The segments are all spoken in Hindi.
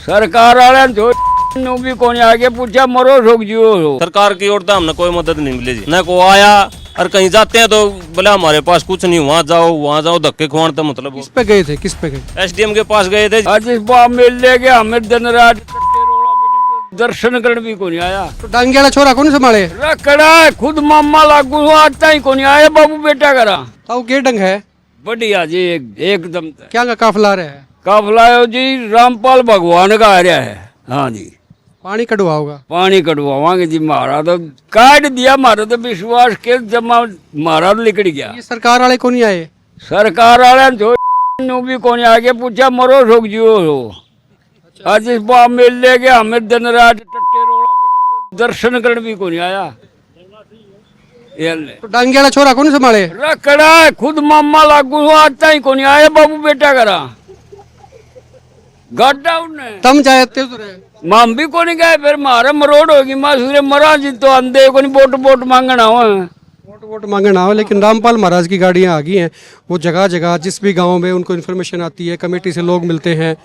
सरकार वाले नो भी कौन आगे पूछा मरो रोक जियो। सरकार की ओर तो हमने कोई मदद नहीं मिली जी, न को आया और कहीं जाते हैं तो बोला हमारे पास कुछ नहीं, वहाँ जाओ धक्के खुआन तो मतलब। किस पे गए थे, किस पे गए? एसडीएम के पास गए थे। आज इस बार मिल ले गया हमें दिन रात दर्शन करने भी कौन आया। तो डांगे वाला छोरा कौन संभाले? रखड़ा है खुद मामा लागू आता ही कौन आया बाबू बेटा करा। ताऊ के डंग है बढ़िया जी एकदम। क्या का काफला रहा है? काफला है जी रामपाल भगवान का आ रहा है। हाँ जी पानी कटवा होगा। पानी कटवावांगे जी। मारा तो काट दिया, मारा तो विश्वास के जमा मारा तो निकल गया। ये सरकार वाले कौन आए? सरकार वाले जो नो भी कौन आगे पूछा मरो रोक जियो। आज इस बार मिल ले गया हमें दिन रात टट्टे रोड़ा दर्शन करने भी कौन आया। तो डांगे वाला छोरा कौन संभाले? रखड़ा है खुद मामा लागू आता ही कौन आया बाबू बेटा करा। गड्ढा उन्हें तम चाहते तो रहे माम भी कौन गए फिर मारे मरोड़ होगी मासूरे मरा जी तो अंधे को बोट बोट मांगना हो। वोट वोट मांगना हो। लेकिन रामपाल महाराज की गाड़ियां आ गई हैं। वो जगह जगह जिस भी गांव में उनको इन्फॉर्मेशन आती है, कमेटी से लोग मिलते हैं,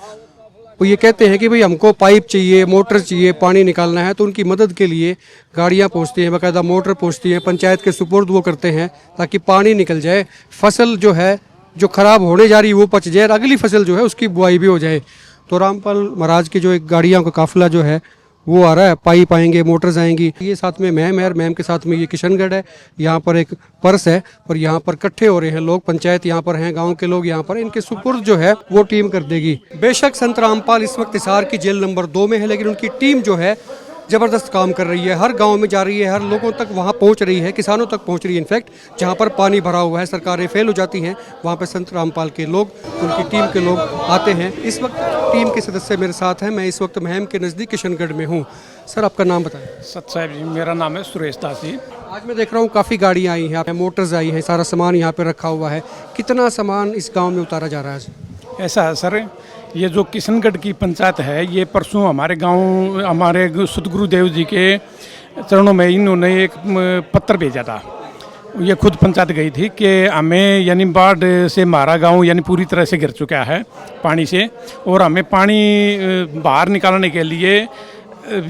वो ये कहते हैं कि भाई हमको पाइप चाहिए, मोटर चाहिए, पानी निकालना है, तो उनकी मदद के लिए गाड़ियां पहुंचती हैं, बाकायदा मोटर पहुंचती है, पंचायत के सुपुर्द वो करते हैं ताकि पानी निकल जाए, फसल जो है जो खराब होने जा रही है वो पच जाए, अगली फसल जो है उसकी बुआई भी हो जाए। तो रामपाल महाराज की जो एक गाड़ियों का काफिला जो है वो आ रहा है, पाइप आएंगे, मोटर्स आएंगी। ये साथ में मैम है और मैम के साथ में ये किशनगढ़ है। यहाँ पर एक पर्स है और यहाँ पर इकट्ठे हो रहे हैं लोग, पंचायत यहाँ पर हैं, गांव के लोग यहाँ पर, इनके सुपुर्द जो है वो टीम कर देगी। बेशक संत रामपाल इस वक्त हिसार की जेल नंबर 2 में है, लेकिन उनकी टीम जो है ज़बरदस्त काम कर रही है, हर गांव में जा रही है, हर लोगों तक वहां पहुंच रही है, किसानों तक पहुंच रही है। इनफैक्ट जहां पर पानी भरा हुआ है, सरकारें फेल हो जाती हैं, वहां पर संत रामपाल के लोग, उनकी टीम के लोग आते हैं। इस वक्त टीम के सदस्य मेरे साथ हैं। मैं इस वक्त महम के नज़दीक किशनगढ़ में हूँ। सर आपका नाम बताएं। सत साहब जी, मेरा नाम है सुरेश दास जी। आज मैं देख रहा हूँ काफ़ी गाड़ियाँ आई हैं, मोटर्स आई हैं, सारा सामान यहाँ पे रखा हुआ है। कितना सामान इस गाँव में उतारा जा रहा है? ऐसा है सर, ये जो किशनगढ़ की पंचायत है, ये परसों हमारे गांव, हमारे सतगुरुदेव जी के चरणों में इन्होंने एक पत्र भेजा था। ये खुद पंचायत गई थी कि हमें यानी बाढ़ से हमारा गांव यानी पूरी तरह से गिर चुका है पानी से, और हमें पानी बाहर निकालने के लिए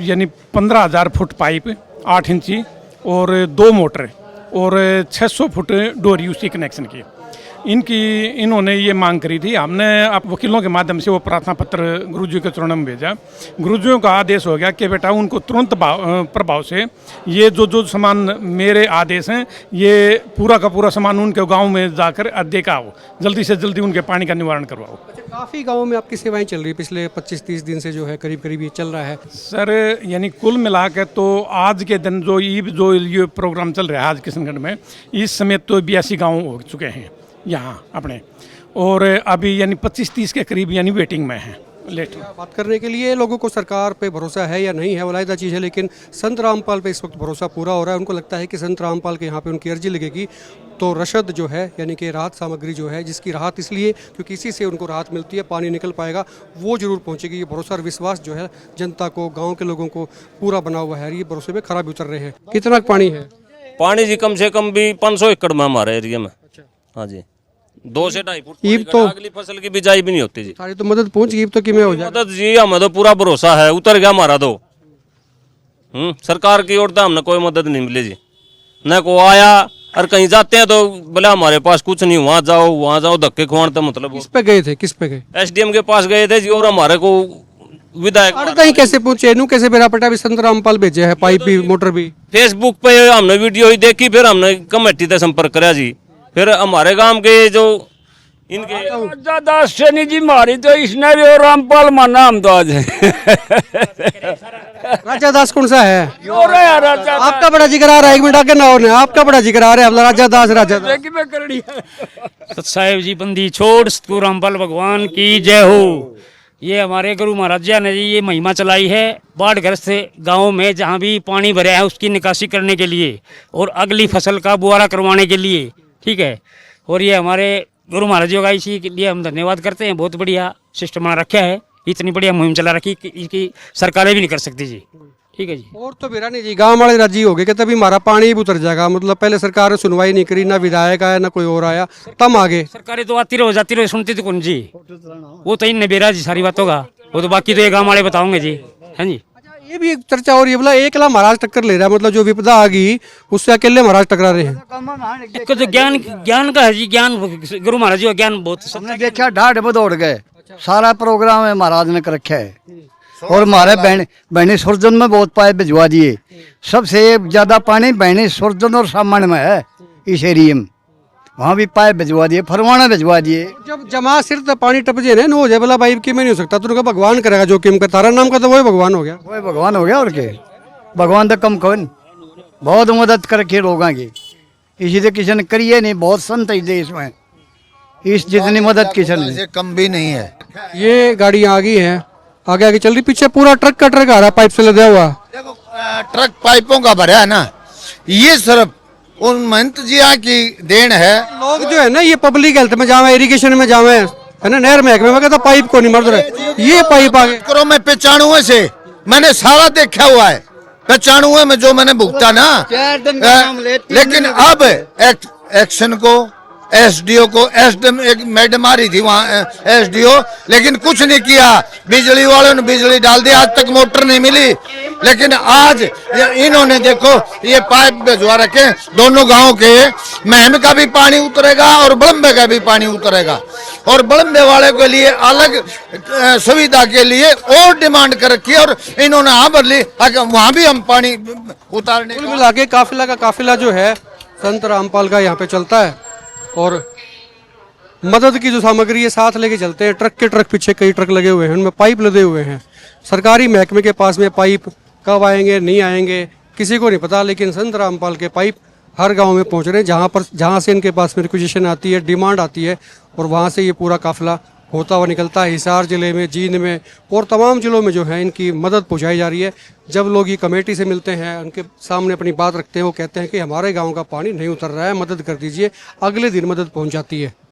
यानी 15,000 फुट पाइप 8 इंची और 2 मोटर और 600 फुट डोरी उसकी कनेक्शन की इन्होंने ये मांग करी थी। हमने आप वकीलों के माध्यम से वो प्रार्थना पत्र गुरुजी के चरणों में भेजा। गुरुजियों का आदेश हो गया कि बेटा उनको तुरंत प्रभाव से ये जो सामान मेरे आदेश हैं, ये पूरा का पूरा सामान उनके गांव में जाकर देखा हो, जल्दी से जल्दी उनके पानी का निवारण करवाओ। काफ़ी गाँव में आपकी सेवाएं चल रही है पिछले 25-30 दिन से, जो है करीब करीब ये चल रहा है सर। यानी कुल मिला के तो आज के दिन जो ये प्रोग्राम चल रहा है आज किशनगढ़ में, इस समय तो 82 गाँव हो चुके हैं यहाँ अपने, और अभी यानी 25-30 के करीब यानी वेटिंग में है। लेट बात करने के लिए लोगों को सरकार पे भरोसा है या नहीं है, वो अलग चीज़ है, लेकिन संत रामपाल पे इस वक्त भरोसा पूरा हो रहा है। उनको लगता है कि संत रामपाल के यहाँ पे उनकी अर्जी लगेगी तो रशद जो है यानी कि राहत सामग्री जो है, जिसकी राहत इसलिए क्योंकि इसी से उनको राहत मिलती है, पानी निकल पाएगा, वो जरूर पहुँचेगी। ये भरोसा और विश्वास जो है जनता को, गाँव के लोगों को पूरा बना हुआ है। ये भरोसे में खराब उतर रहे हैं। कितना पानी है? पानी जी कम से कम भी 500 एकड़ में हमारे एरिया में। हाँ जी, 2 से 2.5 फुट ईब तो अगली फसल की बिजाई भी नहीं होती जी। सारी तो मदद पहुंच गई, तो किमें हो जाए मदद जी, हमें तो पूरा भरोसा है, उतर गया हमारा तो। सरकार की ओर तो हमने कोई मदद नहीं मिली जी, न को आया और कहीं जाते हैं तो बोला हमारे पास कुछ नहीं, वहाँ जाओ धक्के खुआन तो मतलब। किस पे गए थे, किस पे गए? एसडीएम के पास गए थे जी, और हमारे को विधायक अरे कहीं कैसे पहुंचे? नू कैसे बेरा पटा भी संत रामपाल भेजे है, पाइप भी मोटर भी? फेसबुक पे हमने वीडियो ही देखी, फिर हमने कमेटी से संपर्क कराया जी। फिर हमारे गांव के जो इनके राजा दास सैनी जी मारी तो इसने भी और रामपाल माना हम तो आज राजा दास कौन सा है? राजा आपका बड़ा जिक्र आ रहा है, एक मिनट आगे ना और आपका बड़ा जिक्र आ रहा है। राजा दास सत साहेब जी बंदी छोड़ सतगुरु रामपाल भगवान की जय हो। ये हमारे गुरु महाराज ने जी ये महिमा चलाई है बाढ़ग्रस्त गाँव में, जहाँ भी पानी भरा है उसकी निकासी करने के लिए और अगली फसल का बुआरा करवाने के लिए, ठीक है। और ये हमारे गुरु महाराज जी का इसी के लिए हम धन्यवाद करते हैं। बहुत बढ़िया सिस्टम बना रखा है, इतनी बढ़िया मुहिम चला रखी कि इसकी सरकारें भी नहीं कर सकती जी, ठीक है जी। और तो बेरा नहीं जी, गांव वाले राजी हो गए कि तभी हमारा पानी भी उतर जाएगा। मतलब पहले सरकार ने सुनवाई नहीं करी, ना विधायक आया ना कोई और आया, तब आगे सरकारें तो आती रहो जाती रहो, सुनती तो कौन जी, वो तो इन बेरा जी सारी बातों का। वो तो बाकी तो ये गाँव वाले बताओगे जी, हैं जी। अच्छा, ये भी एक चर्चा हो रही है, बोला अकेला महाराज टक्कर ले रहा है, मतलब जो विपदा आ गई उससे अकेले महाराज टकरा रहे हैं। इसको तो ज्ञान का है जी, ज्ञान गुरु महाराज जी का ज्ञान बहुत हमने देखा ढाड बदौड़ गए, सारा प्रोग्राम है महाराज ने कर रखा है। और हमारे बहनी सुरजन में बहुत पाइप भिजवा दिए, सबसे ज्यादा पानी बहनी सुरजन और सामने में है इस एरिया में, वहाँ भी पाइप भिजवा दिए, फरवाना भिजवा दिए। जब जमा सिर तक पानी टप जे ना हो जाए, बोला भाई कि मैं नहीं हो सकता, तो उनका भगवान करेगा जो किम का, तारा नाम का तो वही भगवान हो गया। वही भगवान हो गया और के भगवान तो कम कौन, बहुत मदद कर रखी लोगों की, इसी तो किसी ने करी है नहीं, बहुत संत है देश में, इस जितनी मदद किसी ने कम भी नहीं है। ये गाड़ियाँ आ गई हैं, आगे आगे चल रही, पीछे पूरा ट्रक का ट्रक आ रहा है पाइप से लदा हुआ। देखो ट्रक पाइपों का भरा है ना, ये सिर्फ उन महंत जिया की देन है। लोग जो है ना ये पब्लिक हेल्थ में जावे, इरिगेशन में जावे, है ना, नहर महकमे में कहता पाइप को नहीं मर रहे, ये पाइप आ गए। करो मैं 95 से मैंने सारा देखा हुआ है, 95 में जो मैंने भुगता ना, लेकिन अब एक्शन को एसडीओ को एसडीएम एक मैडम आ रही थी वहाँ एसडीओ, लेकिन कुछ नहीं किया। बिजली वालों ने बिजली डाल दी, आज तक मोटर नहीं मिली। लेकिन आज इन्होंने देखो ये पाइप भिजवा रखे, दोनों गांव के महम का भी पानी उतरेगा और बड़म्बे का भी पानी उतरेगा, और बड़म्बे वाले के लिए अलग सुविधा के लिए और डिमांड कर रखी है, और इन्होंने हाँ बदली, वहाँ भी हम पानी उतारने। कुल मिला के काफिला जो है संत रामपाल का यहाँ पे चलता है, और मदद की जो सामग्री है साथ लेके चलते हैं। ट्रक के ट्रक पीछे कई ट्रक लगे हुए हैं, उनमें पाइप लदे हुए हैं। सरकारी महकमे के पास में पाइप कब आएंगे नहीं आएंगे किसी को नहीं पता, लेकिन संत रामपाल के पाइप हर गांव में पहुंच रहे हैं, जहां से इनके पास में रिक्वेजिशन आती है, डिमांड आती है, और वहां से ये पूरा काफिला होता हुआ निकलता है। हिसार जिले में, जींद में और तमाम जिलों में जो है इनकी मदद पहुंचाई जा रही है। जब लोग ये कमेटी से मिलते हैं, उनके सामने अपनी बात रखते हैं, वो कहते हैं कि हमारे गांव का पानी नहीं उतर रहा है, मदद कर दीजिए, अगले दिन मदद पहुंच जाती है।